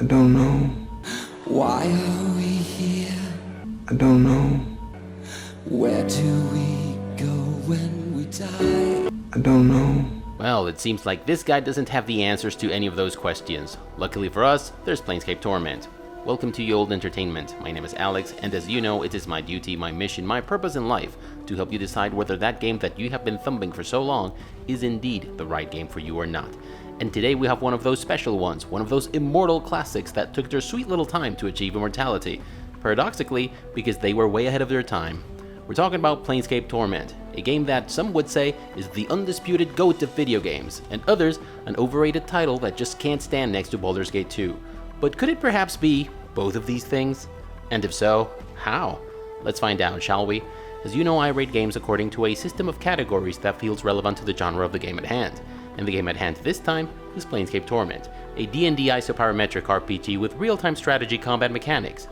I don't know. Why are we here? I don't know. Where do we go when we die? I don't know. Well, it seems like this guy doesn't have the answers to any of those questions. Luckily for us, there's Planescape Torment. Welcome to Ye Olde Entertainment. My name is Alex, and as you know, it is my duty, my mission, my purpose in life to help you decide whether that game that you have been thumping for so long is indeed the right game for you or not. And today we have one of those special ones, one of those immortal classics that took their sweet little time to achieve immortality. Paradoxically, because they were way ahead of their time. We're talking about Planescape Torment, a game that some would say is the undisputed GOAT of video games, and others an overrated title that just can't stand next to Baldur's Gate 2. But could it perhaps be both of these things? And if so, how? Let's find out, shall we? As you know, I rate games according to a system of categories that feels relevant to the genre of the game at hand. And the game at hand this time is Planescape Torment, a D&D isoparametric RPG with real-time strategy combat mechanics.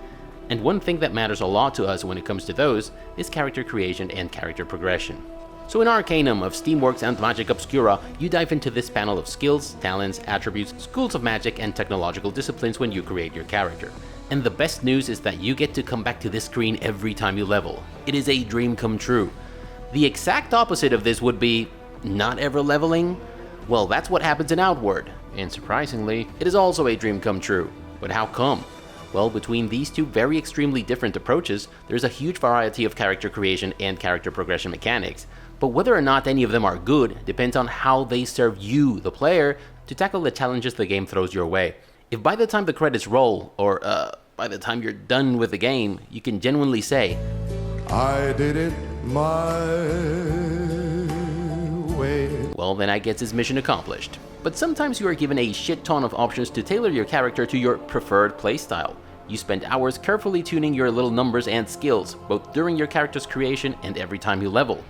And one thing that matters a lot to us when it comes to those is character creation and character progression. So in Arcanum of Steamworks and Magic Obscura, you dive into this panel of skills, talents, attributes, schools of magic, and technological disciplines when you create your character. And the best news is that you get to come back to this screen every time you level. It is a dream come true. The exact opposite of this would be not ever leveling. Well, that's what happens in Outward, and surprisingly, it is also a dream come true. But how come? Well, between these two very extremely different approaches, there's a huge variety of character creation and character progression mechanics. But whether or not any of them are good depends on how they serve you, the player, to tackle the challenges the game throws your way. If by the time the credits roll, or by the time you're done with the game, you can genuinely say, I did it my way, well, then I guess it's mission accomplished. But sometimes you are given a shit ton of options to tailor your character to your preferred playstyle. You spend hours carefully tuning your little numbers and skills, both during your character's creation and every time you level.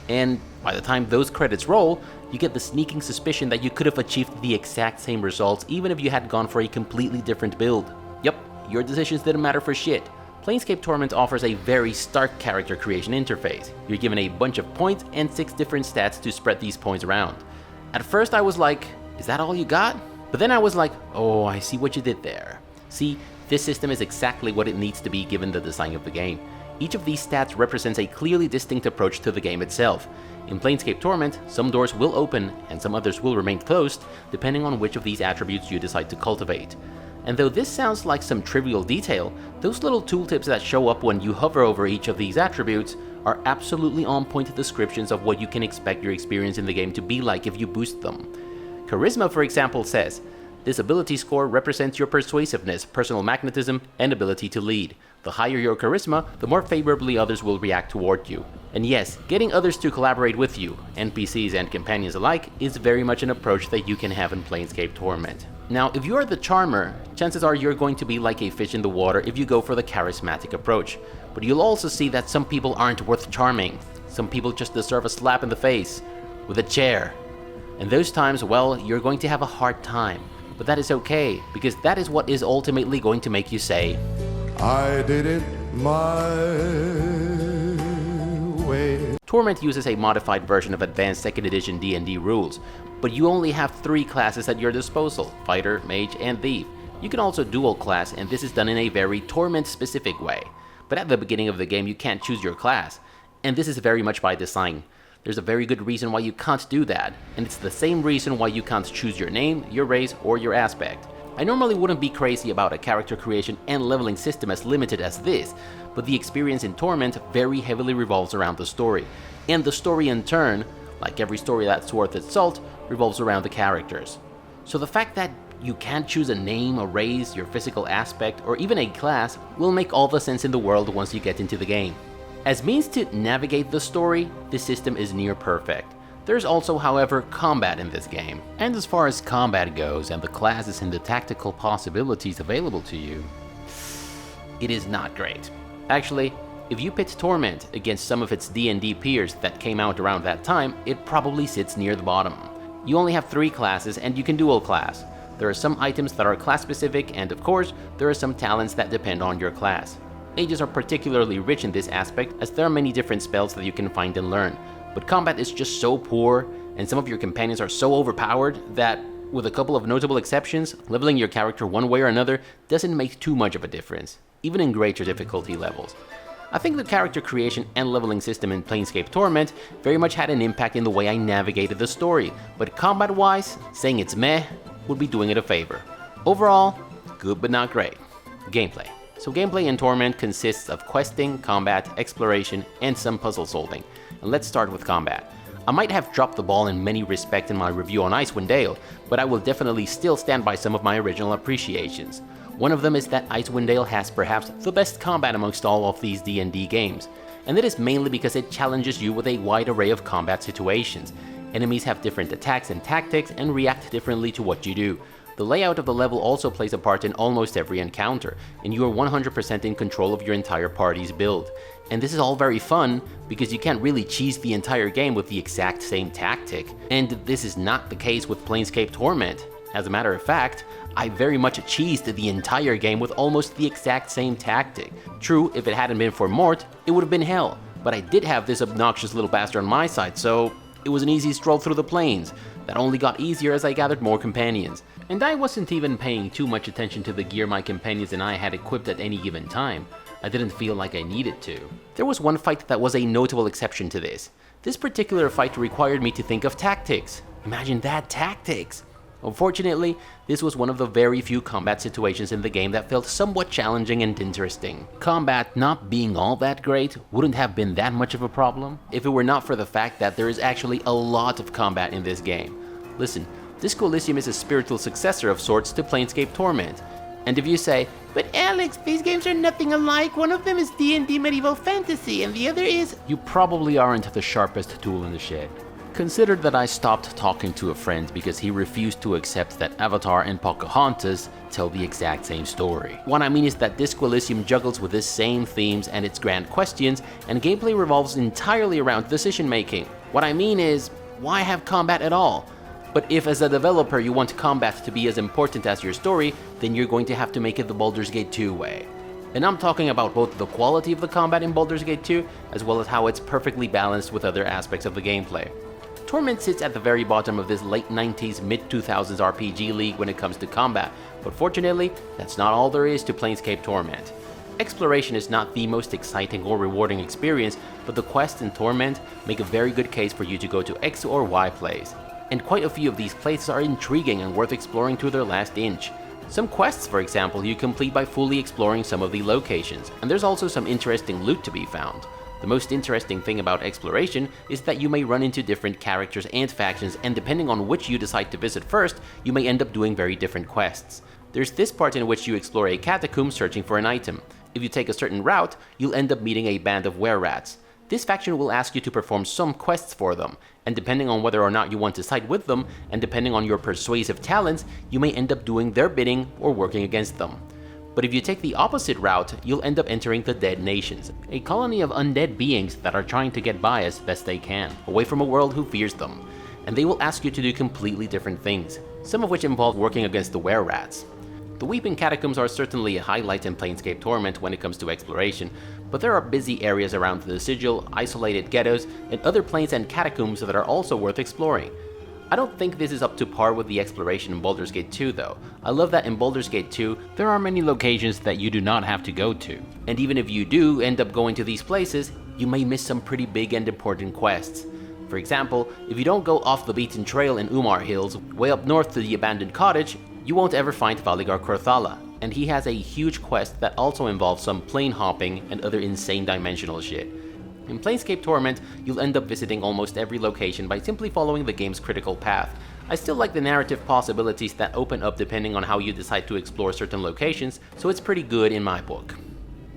And by the time those credits roll, you get the sneaking suspicion that you could have achieved the exact same results even if you had gone for a completely different build. Yup, your decisions didn't matter for shit. Planescape Torment offers a very stark character creation interface. You're given a bunch of points and 6 different stats to spread these points around. At first I was like, is that all you got? But then I was like, oh, I see what you did there. See, this system is exactly what it needs to be given the design of the game. Each of these stats represents a clearly distinct approach to the game itself. In Planescape Torment, some doors will open and some others will remain closed, depending on which of these attributes you decide to cultivate. And though this sounds like some trivial detail, those little tooltips that show up when you hover over each of these attributes are absolutely on-point descriptions of what you can expect your experience in the game to be like if you boost them. Charisma, for example, says, this ability score represents your persuasiveness, personal magnetism, and ability to lead. The higher your charisma, the more favorably others will react toward you. And yes, getting others to collaborate with you, NPCs and companions alike, is very much an approach that you can have in Planescape Torment. Now, if you are the charmer, chances are you're going to be like a fish in the water if you go for the charismatic approach. But you'll also see that some people aren't worth charming. Some people just deserve a slap in the face, with a chair. And those times, well, you're going to have a hard time. But that is okay, because that is what is ultimately going to make you say, I did it my way. Torment uses a modified version of advanced 2nd edition D&D rules, but you only have 3 classes at your disposal, Fighter, Mage, and Thief. You can also dual class, and this is done in a very Torment-specific way. But at the beginning of the game you can't choose your class, and this is very much by design. There's a very good reason why you can't do that, and it's the same reason why you can't choose your name, your race, or your aspect. I normally wouldn't be crazy about a character creation and leveling system as limited as this, but the experience in Torment very heavily revolves around the story. And the story in turn, like every story that's worth its salt, revolves around the characters. So the fact that you can't choose a name, a race, your physical aspect, or even a class will make all the sense in the world once you get into the game. As means to navigate the story, this system is near perfect. There's also, however, combat in this game. And as far as combat goes and the classes and the tactical possibilities available to you, it is not great. Actually, if you pit Torment against some of its D&D peers that came out around that time, it probably sits near the bottom. You only have 3 classes and you can dual class. There are some items that are class specific, and of course, there are some talents that depend on your class. Mages are particularly rich in this aspect as there are many different spells that you can find and learn, but combat is just so poor and some of your companions are so overpowered that, With a couple of notable exceptions, leveling your character one way or another doesn't make too much of a difference, even in greater difficulty levels. I think the character creation and leveling system in Planescape Torment very much had an impact in the way I navigated the story, but combat-wise, saying it's meh would be doing it a favor. Overall, good but not great. Gameplay. So gameplay in Torment consists of questing, combat, exploration, and some puzzle solving. And let's start with combat. I might have dropped the ball in many respects in my review on Icewind Dale, but I will definitely still stand by some of my original appreciations. One of them is that Icewind Dale has perhaps the best combat amongst all of these D&D games, and that is mainly because it challenges you with a wide array of combat situations. Enemies have different attacks and tactics and react differently to what you do. The layout of the level also plays a part in almost every encounter, and you are 100% in control of your entire party's build. And this is all very fun, because you can't really cheese the entire game with the exact same tactic. And this is not the case with Planescape Torment. As a matter of fact, I very much cheesed the entire game with almost the exact same tactic. True, if it hadn't been for Mort, it would have been hell, but I did have this obnoxious little bastard on my side, so it was an easy stroll through the plains. That only got easier as I gathered more companions. And I wasn't even paying too much attention to the gear my companions and I had equipped at any given time. I didn't feel like I needed to. There was one fight that was a notable exception to this. This particular fight required me to think of tactics. Imagine that, tactics! Unfortunately, this was one of the very few combat situations in the game that felt somewhat challenging and interesting. Combat not being all that great wouldn't have been that much of a problem if it were not for the fact that there is actually a lot of combat in this game. Listen, this Coliseum is a spiritual successor of sorts to Planescape Torment. And if you say, "But Alex, these games are nothing alike, one of them is D&D medieval fantasy and the other is..." You probably aren't the sharpest tool in the shed. Consider that I stopped talking to a friend because he refused to accept that Avatar and Pocahontas tell the exact same story. What I mean is that this Coliseum juggles with the same themes and its grand questions, and gameplay revolves entirely around decision making. What I mean is, why have combat at all? But if as a developer you want combat to be as important as your story, then you're going to have to make it the Baldur's Gate 2 way. And I'm talking about both the quality of the combat in Baldur's Gate 2, as well as how it's perfectly balanced with other aspects of the gameplay. Torment sits at the very bottom of this late 90s, mid 2000s RPG league when it comes to combat, but fortunately, that's not all there is to Planescape Torment. Exploration is not the most exciting or rewarding experience, but the quests in Torment make a very good case for you to go to X or Y plays. And quite a few of these places are intriguing and worth exploring to their last inch. Some quests, for example, you complete by fully exploring some of the locations, and there's also some interesting loot to be found. The most interesting thing about exploration is that you may run into different characters and factions, and depending on which you decide to visit first, you may end up doing very different quests. There's this part in which you explore a catacomb searching for an item. If you take a certain route, you'll end up meeting a band of were-rats. This faction will ask you to perform some quests for them, and depending on whether or not you want to side with them, and depending on your persuasive talents, you may end up doing their bidding or working against them. But if you take the opposite route, you'll end up entering the Dead Nations, a colony of undead beings that are trying to get by as best they can, away from a world who fears them. And they will ask you to do completely different things, some of which involve working against the were-rats. The Weeping Catacombs are certainly a highlight in Planescape Torment when it comes to exploration, but there are busy areas around the Sigil, isolated ghettos, and other planes and catacombs that are also worth exploring. I don't think this is up to par with the exploration in Baldur's Gate 2 though. I love that in Baldur's Gate 2, there are many locations that you do not have to go to. And even if you do end up going to these places, you may miss some pretty big and important quests. For example, if you don't go off the beaten trail in Umar Hills, way up north to the abandoned cottage, you won't ever find Valigar Korthala. And he has a huge quest that also involves some plane hopping and other insane dimensional shit. In Planescape Torment, you'll end up visiting almost every location by simply following the game's critical path. I still like the narrative possibilities that open up depending on how you decide to explore certain locations, so it's pretty good in my book.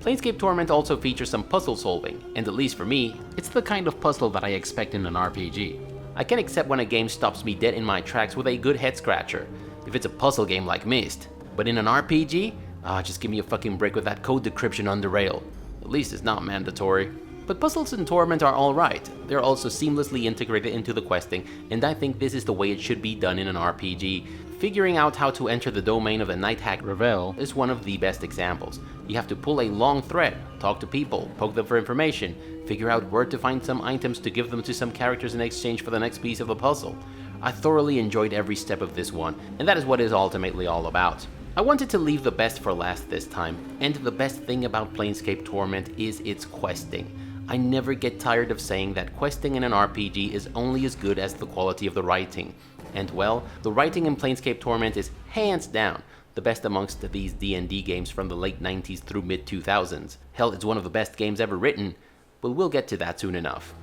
Planescape Torment also features some puzzle solving, and at least for me, it's the kind of puzzle that I expect in an RPG. I can accept when a game stops me dead in my tracks with a good head scratcher, if it's a puzzle game like Myst. But in an RPG? Just give me a fucking break with that code decryption on the rail. At least it's not mandatory. But puzzles in Torment are alright. They're also seamlessly integrated into the questing, and I think this is the way it should be done in an RPG. Figuring out how to enter the domain of the night hag Revolve is one of the best examples. You have to pull a long thread, talk to people, poke them for information, figure out where to find some items to give them to some characters in exchange for the next piece of the puzzle. I thoroughly enjoyed every step of this one, and that is what it is ultimately all about. I wanted to leave the best for last this time, and the best thing about Planescape Torment is its questing. I never get tired of saying that questing in an RPG is only as good as the quality of the writing. And well, the writing in Planescape Torment is hands down the best amongst these D&D games from the late 90s through mid 2000s. Hell, it's one of the best games ever written, but we'll get to that soon enough.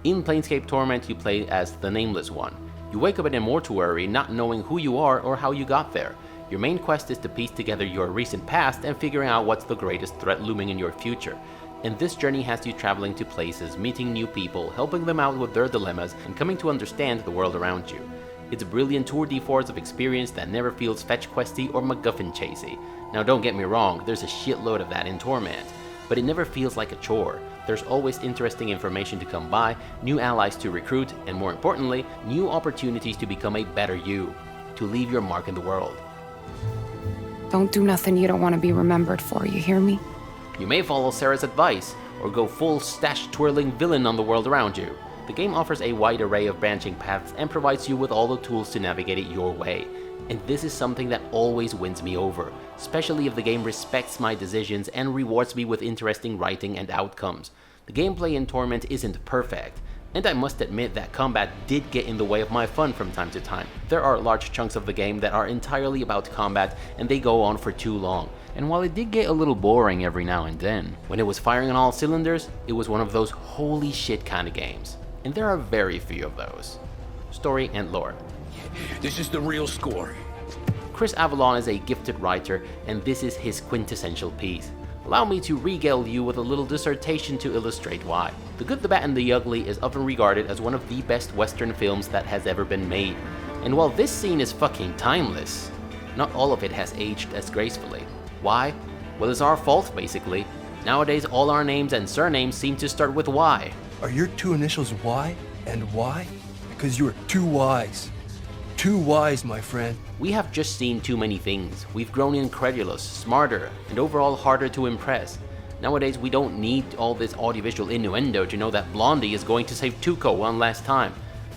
In Planescape Torment, you play as the Nameless One. You wake up in a mortuary not knowing who you are or how you got there. Your main quest is to piece together your recent past and figuring out what's the greatest threat looming in your future. And this journey has you traveling to places, meeting new people, helping them out with their dilemmas, and coming to understand the world around you. It's a brilliant tour de force of experience that never feels fetch questy or MacGuffin chasey. Now don't get me wrong, there's a shitload of that in Torment, but it never feels like a chore. There's always interesting information to come by, new allies to recruit, and more importantly, new opportunities to become a better you, to leave your mark in the world. Don't do nothing you don't want to be remembered for, you hear me? You may follow Sarah's advice, or go full stash-twirling villain on the world around you. The game offers a wide array of branching paths and provides you with all the tools to navigate it your way. And this is something that always wins me over, especially if the game respects my decisions and rewards me with interesting writing and outcomes. The gameplay in Torment isn't perfect, and I must admit that combat did get in the way of my fun from time to time. There are large chunks of the game that are entirely about combat and they go on for too long. And while it did get a little boring every now and then, when it was firing on all cylinders, it was one of those holy shit kind of games. And there are very few of those. Story and lore. This is the real score. Chris Avallone is a gifted writer, and this is his quintessential piece. Allow me to regale you with a little dissertation to illustrate why. The Good, the Bad, and the Ugly is often regarded as one of the best Western films that has ever been made. And while this scene is fucking timeless, not all of it has aged as gracefully. Why? Well, it's our fault, basically. Nowadays, all our names and surnames seem to start with Y. Are your two initials Y and Y? Because you are too wise. Too wise, my friend. We have just seen too many things. We've grown incredulous, smarter, and overall harder to impress. Nowadays, we don't need all this audiovisual innuendo to know that Blondie is going to save Tuco one last time.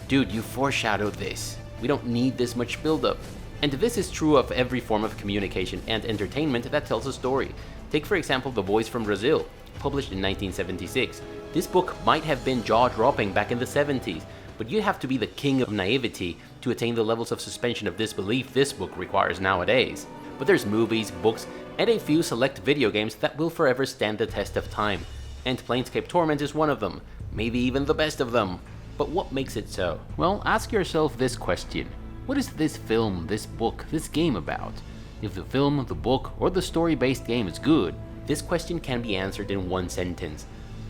Dude, you foreshadowed this. We don't need this much buildup. And this is true of every form of communication and entertainment that tells a story. Take for example The Voice from Brazil, published in 1976. This book might have been jaw-dropping back in the 70s, but you'd have to be the king of naivety to attain the levels of suspension of disbelief this book requires nowadays. But there's movies, books, and a few select video games that will forever stand the test of time. And Planescape Torment is one of them, maybe even the best of them. But what makes it so? Well, ask yourself this question. What is this film, this book, this game about? If the film, the book, or the story-based game is good, this question can be answered in one sentence.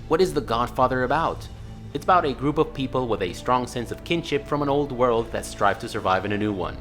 What is The Godfather about? It's about a group of people with a strong sense of kinship from an old world that strive to survive in a new one.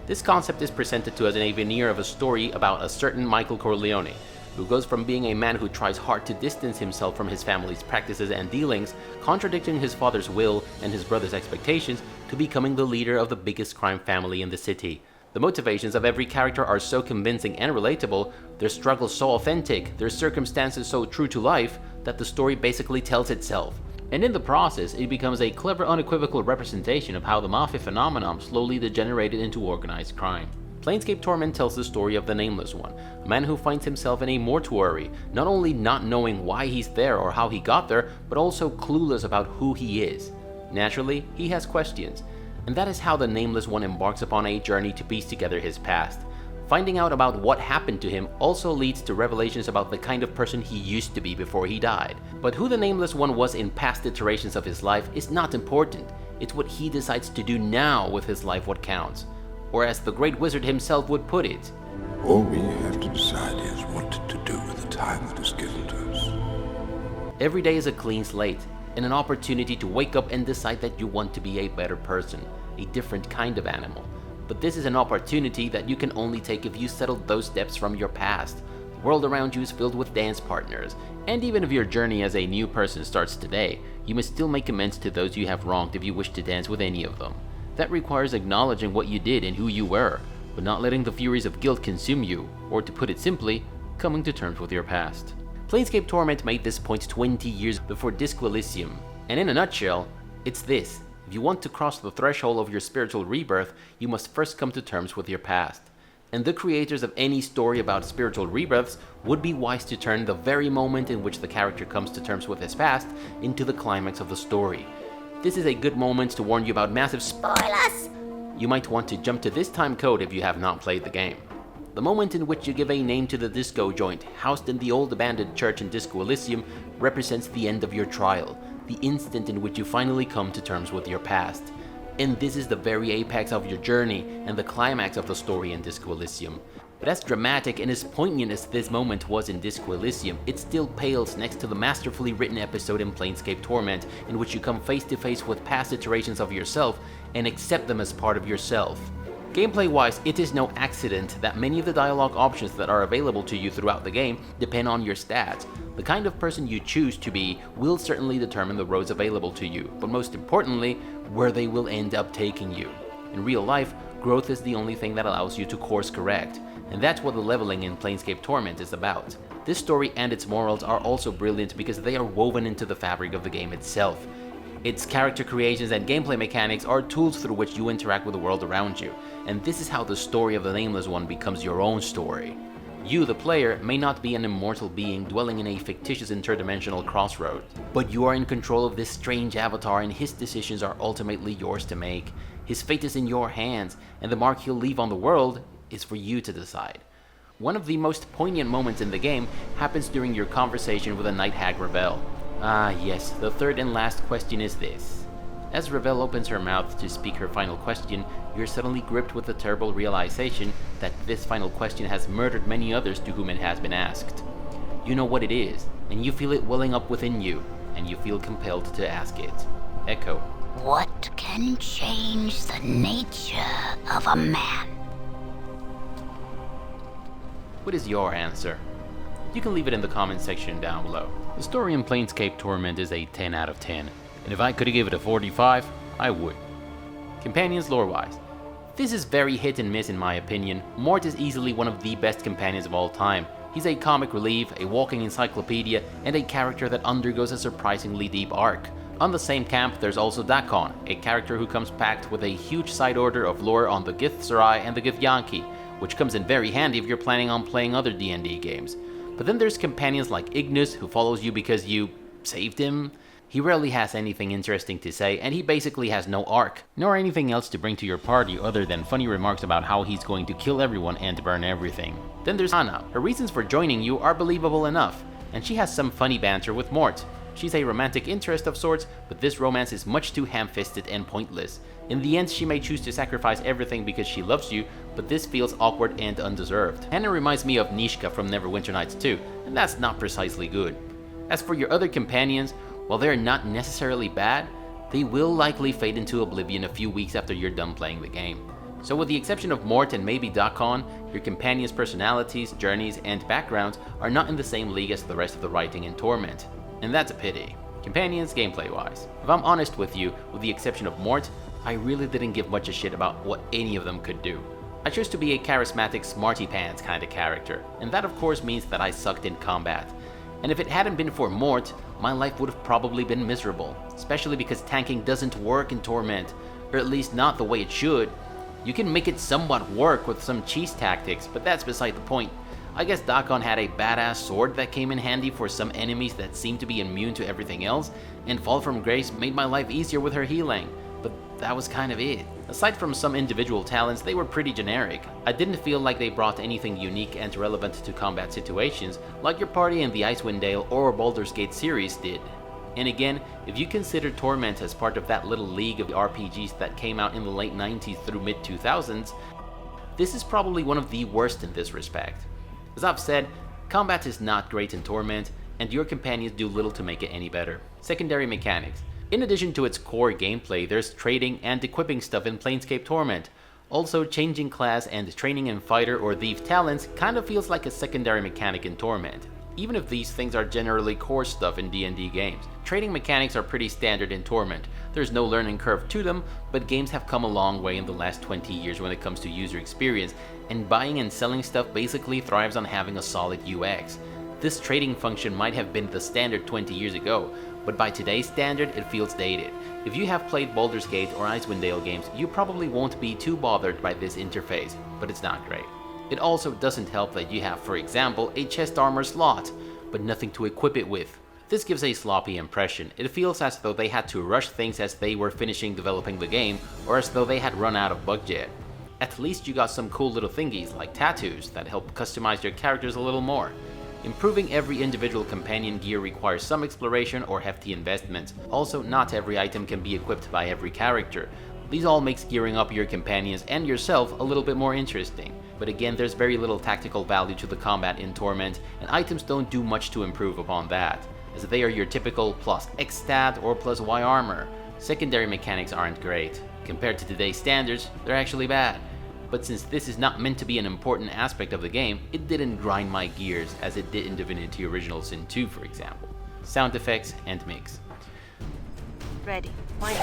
This concept is presented to us in a veneer of a story about a certain Michael Corleone, who goes from being a man who tries hard to distance himself from his family's practices and dealings, contradicting his father's will and his brother's expectations, to becoming the leader of the biggest crime family in the city. The motivations of every character are so convincing and relatable, their struggles so authentic, their circumstances so true to life, that the story basically tells itself. And in the process, it becomes a clever, unequivocal representation of how the mafia phenomenon slowly degenerated into organized crime. Planescape Torment tells the story of the Nameless One, a man who finds himself in a mortuary, not only not knowing why he's there or how he got there, but also clueless about who he is. Naturally, he has questions, and that is how the Nameless One embarks upon a journey to piece together his past. Finding out about what happened to him also leads to revelations about the kind of person he used to be before he died. But who the Nameless One was in past iterations of his life is not important. It's what he decides to do now with his life what counts. Or as the great wizard himself would put it, all we have to decide is what to do with the time that is given to us. every day is a clean slate and an opportunity to wake up and decide that you want to be a better person, a different kind of animal. But this is an opportunity that you can only take if you settled those steps from your past. The world around you is filled with dance partners, and even if your journey as a new person starts today, you must still make amends to those you have wronged if you wish to dance with any of them. That requires acknowledging what you did and who you were, but not letting the furies of guilt consume you, or to put it simply, coming to terms with your past. Planescape Torment made this point 20 years before Disco Elysium, and in a nutshell, it's this. If you want to cross the threshold of your spiritual rebirth, you must first come to terms with your past. And the creators of any story about spiritual rebirths would be wise to turn the very moment in which the character comes to terms with his past into the climax of the story. This is a good moment to warn you about massive spoilers! You might want to jump to this time code if you have not played the game. The moment in which you give a name to the disco joint housed in the old abandoned church in Disco Elysium represents the end of your trial, the instant in which you finally come to terms with your past. And this is the very apex of your journey and the climax of the story in Disco Elysium. But as dramatic and as poignant as this moment was in Disco Elysium, it still pales next to the masterfully written episode in Planescape Torment, in which you come face to face with past iterations of yourself and accept them as part of yourself. Gameplay-wise, it is no accident that many of the dialogue options that are available to you throughout the game depend on your stats. The kind of person you choose to be will certainly determine the roads available to you, but most importantly, where they will end up taking you. In real life, growth is the only thing that allows you to course correct, and that's what the leveling in Planescape Torment is about. This story and its morals are also brilliant because they are woven into the fabric of the game itself. Its character creations and gameplay mechanics are tools through which you interact with the world around you, and this is how the story of the Nameless One becomes your own story. You, the player, may not be an immortal being dwelling in a fictitious interdimensional crossroad, but you are in control of this strange avatar and his decisions are ultimately yours to make. His fate is in your hands, and the mark he'll leave on the world is for you to decide. One of the most poignant moments in the game happens during your conversation with the Night Hag Revel. Ah yes, the third and last question is this. As Revel opens her mouth to speak her final question, you're suddenly gripped with the terrible realization that this final question has murdered many others to whom it has been asked. You know what it is, and you feel it welling up within you, and you feel compelled to ask it. Echo. What can change the nature of a man? What is your answer? You can leave it in the comment section down below. The story in Planescape Torment is a 10 out of 10, and if I could give it a 45, I would. Companions lore-wise. This is very hit and miss in my opinion. Mort is easily one of the best companions of all time. He's a comic relief, a walking encyclopedia, and a character that undergoes a surprisingly deep arc. On the same camp, there's also Dakon, a character who comes packed with a huge side order of lore on the Githzerai and the Githyanki, which comes in very handy if you're planning on playing other D&D games. But then there's companions like Ignis, who follows you because you saved him. He rarely has anything interesting to say, and he basically has no arc, nor anything else to bring to your party other than funny remarks about how he's going to kill everyone and burn everything. Then there's Anna. Her reasons for joining you are believable enough, and she has some funny banter with Mort. She's a romantic interest of sorts, but this romance is much too ham-fisted and pointless. In the end, she may choose to sacrifice everything because she loves you, but this feels awkward and undeserved. Hannah reminds me of Nishka from Neverwinter Nights 2, and that's not precisely good. As for your other companions, while they're not necessarily bad, they will likely fade into oblivion a few weeks after you're done playing the game. So with the exception of Mort and maybe Dakon, your companions' personalities, journeys, and backgrounds are not in the same league as the rest of the writing in Torment. And that's a pity. Companions gameplay-wise. If I'm honest with you, with the exception of Mort, I really didn't give much a shit about what any of them could do. I chose to be a charismatic smarty pants kind of character, and that of course means that I sucked in combat. And if it hadn't been for Mort, my life would have probably been miserable, especially because tanking doesn't work in Torment, or at least not the way it should. You can make it somewhat work with some cheese tactics, but that's beside the point. I guess Dakon had a badass sword that came in handy for some enemies that seemed to be immune to everything else, and Fall from Grace made my life easier with her healing, but that was kind of it. Aside from some individual talents, they were pretty generic. I didn't feel like they brought anything unique and relevant to combat situations, like your party in the Icewind Dale or Baldur's Gate series did. And again, if you consider Torment as part of that little league of RPGs that came out in the late 90s through mid 2000s, this is probably one of the worst in this respect. As I've said, combat is not great in Torment, and your companions do little to make it any better. Secondary mechanics. In addition to its core gameplay, there's trading and equipping stuff in Planescape Torment. Also, changing class and training in fighter or thief talents kind of feels like a secondary mechanic in Torment, even if these things are generally core stuff in D&D games. Trading mechanics are pretty standard in Torment. There's no learning curve to them, but games have come a long way in the last 20 years when it comes to user experience, and buying and selling stuff basically thrives on having a solid UX. This trading function might have been the standard 20 years ago, but by today's standard it feels dated. If you have played Baldur's Gate or Icewind Dale games, you probably won't be too bothered by this interface, but it's not great. It also doesn't help that you have, for example, a chest armor slot, but nothing to equip it with. This gives a sloppy impression. It feels as though they had to rush things as they were finishing developing the game, or as though they had run out of budget. At least you got some cool little thingies like tattoos that help customize your characters a little more. Improving every individual companion gear requires some exploration or hefty investments. Also, not every item can be equipped by every character. These all makes gearing up your companions and yourself a little bit more interesting. But again, there's very little tactical value to the combat in Torment, and items don't do much to improve upon that, as they are your typical plus X stat or plus Y armor. Secondary mechanics aren't great. Compared to today's standards, they're actually bad. But since this is not meant to be an important aspect of the game, it didn't grind my gears as it did in Divinity Original Sin 2, for example. Sound effects and mix. Ready. Why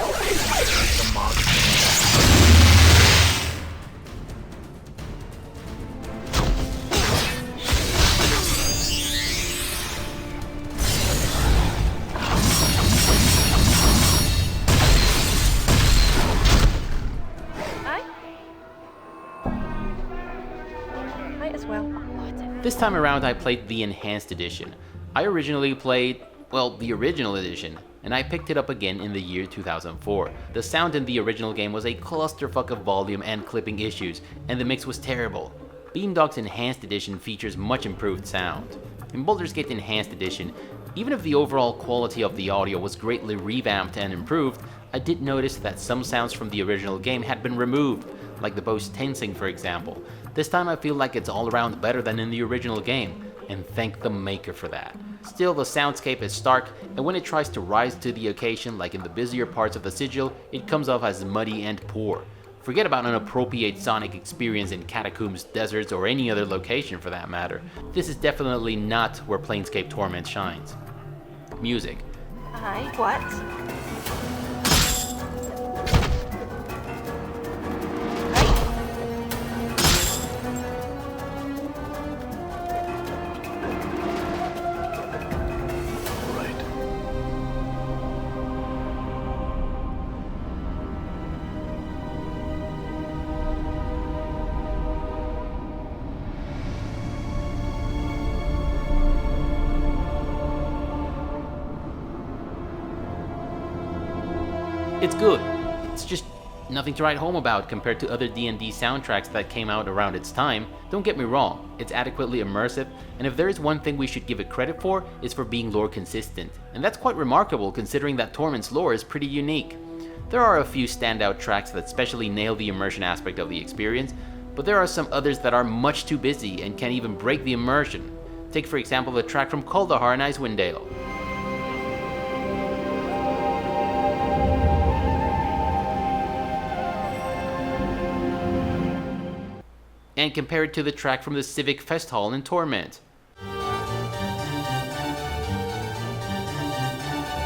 This time around I played the Enhanced Edition. I originally played, well, the original edition, and I picked it up again in the year 2004. The sound in the original game was a clusterfuck of volume and clipping issues, and the mix was terrible. Beamdog's Enhanced Edition features much improved sound. In Baldur's Gate Enhanced Edition, even if the overall quality of the audio was greatly revamped and improved, I did notice that some sounds from the original game had been removed, like the bow's tensing for example. This time I feel like it's all around better than in the original game, and thank the maker for that. Still, the soundscape is stark, and when it tries to rise to the occasion, like in the busier parts of the sigil, it comes off as muddy and poor. Forget about an appropriate sonic experience in catacombs, deserts, or any other location for that matter. This is definitely not where Planescape Torment shines. Music. What? It's good. It's just nothing to write home about compared to other D&D soundtracks that came out around its time. Don't get me wrong, it's adequately immersive, and if there is one thing we should give it credit for, it's for being lore consistent. And that's quite remarkable considering that Torment's lore is pretty unique. There are a few standout tracks that specially nail the immersion aspect of the experience, but there are some others that are much too busy and can't even break the immersion. Take for example the track from Kuldahar and Icewind Dale. And compare it to the track from the Civic Fest Hall in Torment.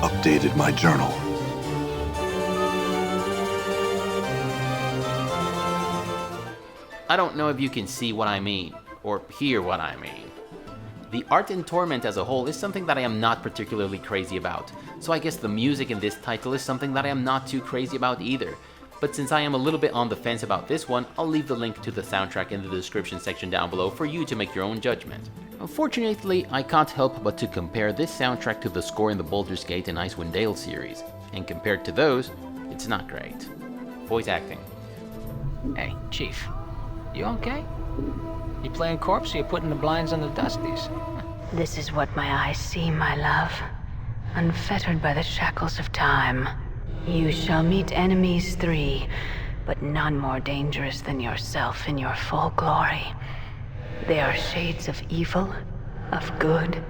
Updated my journal. I don't know if you can see what I mean, or hear what I mean. The art in Torment as a whole is something that I am not particularly crazy about, so I guess the music in this title is something that I am not too crazy about either. But since I am a little bit on the fence about this one, I'll leave the link to the soundtrack in the description section down below for you to make your own judgment. Unfortunately, I can't help but to compare this soundtrack to the score in the Baldur's Gate and Icewind Dale series, and compared to those, it's not great. Voice acting. Hey, Chief, you okay? You playing corpse or you putting the blinds on the dusties? This is what my eyes see, my love. Unfettered by the shackles of time. You shall meet enemies 3, but none more dangerous than yourself in your full glory. They are shades of evil, of good,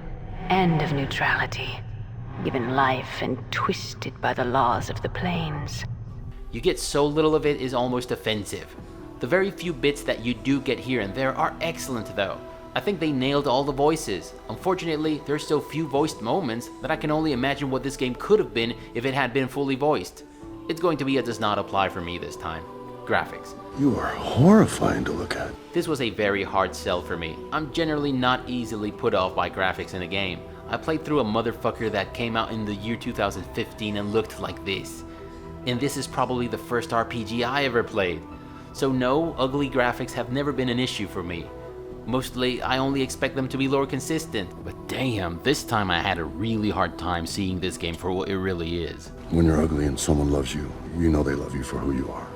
and of neutrality, given life and twisted by the laws of the planes. You get so little of it is almost offensive. The very few bits that you do get here and there are excellent though. I think they nailed all the voices. Unfortunately, there's so few voiced moments that I can only imagine what this game could have been if it had been fully voiced. It's going to be a does not apply for me this time. graphics. You are horrifying to look at. This was a very hard sell for me. I'm generally not easily put off by graphics in a game. I played through a motherfucker that came out in the year 2015 and looked like this. And this is probably the first RPG I ever played. So no, ugly graphics have never been an issue for me. Mostly, I only expect them to be lore consistent. But damn, this time I had a really hard time seeing this game for what it really is. When you're ugly and someone loves you, you know they love you for who you are.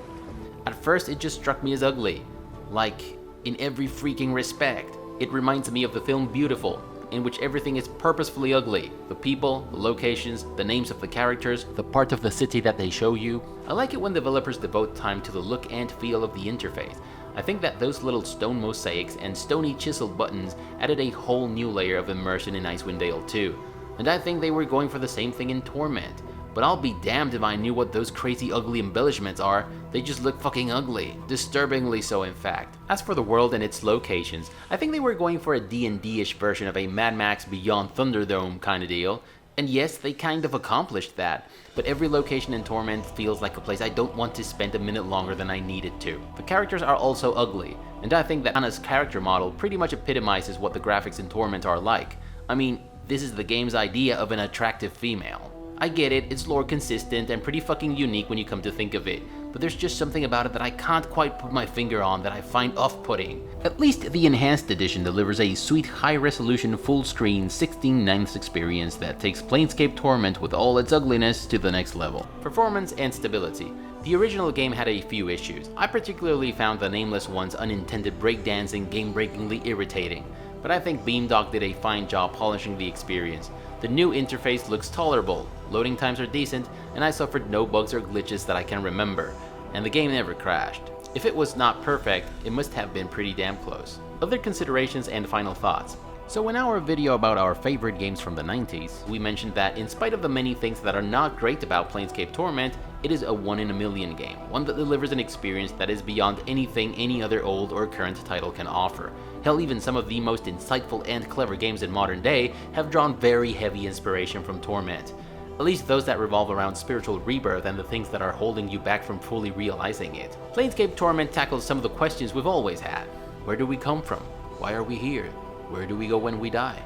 At first, it just struck me as ugly. Like, in every freaking respect. It reminds me of the film Beautiful, in which everything is purposefully ugly. The people, the locations, the names of the characters, the part of the city that they show you. I like it when developers devote time to the look and feel of the interface. I think that those little stone mosaics and stony chiseled buttons added a whole new layer of immersion in Icewind Dale 2. And I think they were going for the same thing in Torment. But I'll be damned if I knew what those crazy ugly embellishments are. They just look fucking ugly. Disturbingly so, in fact. As for the world and its locations, I think they were going for a D&D-ish version of a Mad Max Beyond Thunderdome kind of deal. And yes, they kind of accomplished that. But every location in Torment feels like a place I don't want to spend a minute longer than I needed to. The characters are also ugly, and I think that Anna's character model pretty much epitomizes what the graphics in Torment are like. I mean, this is the game's idea of an attractive female. I get it, it's lore consistent and pretty fucking unique when you come to think of it, but there's just something about it that I can't quite put my finger on that I find off-putting. At least the Enhanced Edition delivers a sweet high-resolution full-screen 16:9 experience that takes Planescape Torment with all its ugliness to the next level. Performance and stability. The original game had a few issues. I particularly found the Nameless One's unintended breakdancing game-breakingly irritating, but I think Beamdog did a fine job polishing the experience. The new interface looks tolerable, loading times are decent, and I suffered no bugs or glitches that I can remember, and the game never crashed. If it was not perfect, it must have been pretty damn close. Other considerations and final thoughts. So in our video about our favorite games from the 90s, we mentioned that in spite of the many things that are not great about Planescape Torment, it is a 1 in a million game, one that delivers an experience that is beyond anything any other old or current title can offer. Hell, even some of the most insightful and clever games in modern day have drawn very heavy inspiration from Torment. At least those that revolve around spiritual rebirth and the things that are holding you back from fully realizing it. Planescape Torment tackles some of the questions we've always had. Where do we come from? Why are we here? Where do we go when we die?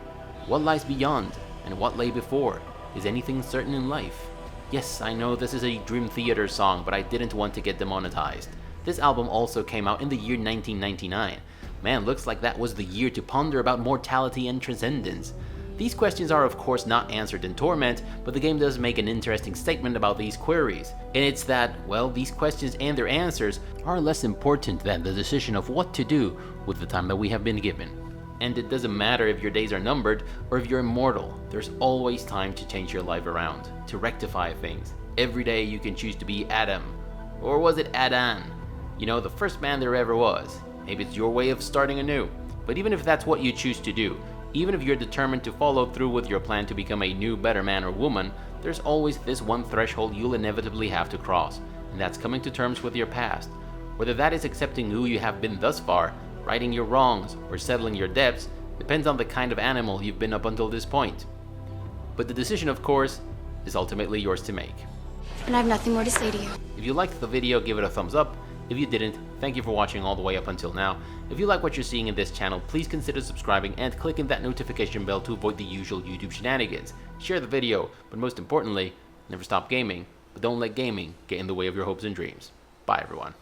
What lies beyond? And what lay before? Is anything certain in life? Yes, I know this is a Dream Theater song, but I didn't want to get demonetized. This album also came out in the year 1999. Man, looks like that was the year to ponder about mortality and transcendence. These questions are of course not answered in Torment, but the game does make an interesting statement about these queries. And it's that, well, these questions and their answers are less important than the decision of what to do with the time that we have been given. And it doesn't matter if your days are numbered or if you're immortal, there's always time to change your life around, to rectify things. Every day you can choose to be Adam. Or was it Adan? You know, the first man there ever was. Maybe it's your way of starting anew. But even if that's what you choose to do, even if you're determined to follow through with your plan to become a new, better man or woman, there's always this one threshold you'll inevitably have to cross, and that's coming to terms with your past. Whether that is accepting who you have been thus far, righting your wrongs, or settling your debts, depends on the kind of animal you've been up until this point. But the decision, of course, is ultimately yours to make. And I have nothing more to say to you. If you liked the video, give it a thumbs up. If you didn't, thank you for watching all the way up until now. If you like what you're seeing in this channel, please consider subscribing and clicking that notification bell to avoid the usual YouTube shenanigans. Share the video, but most importantly, never stop gaming, but don't let gaming get in the way of your hopes and dreams. Bye everyone.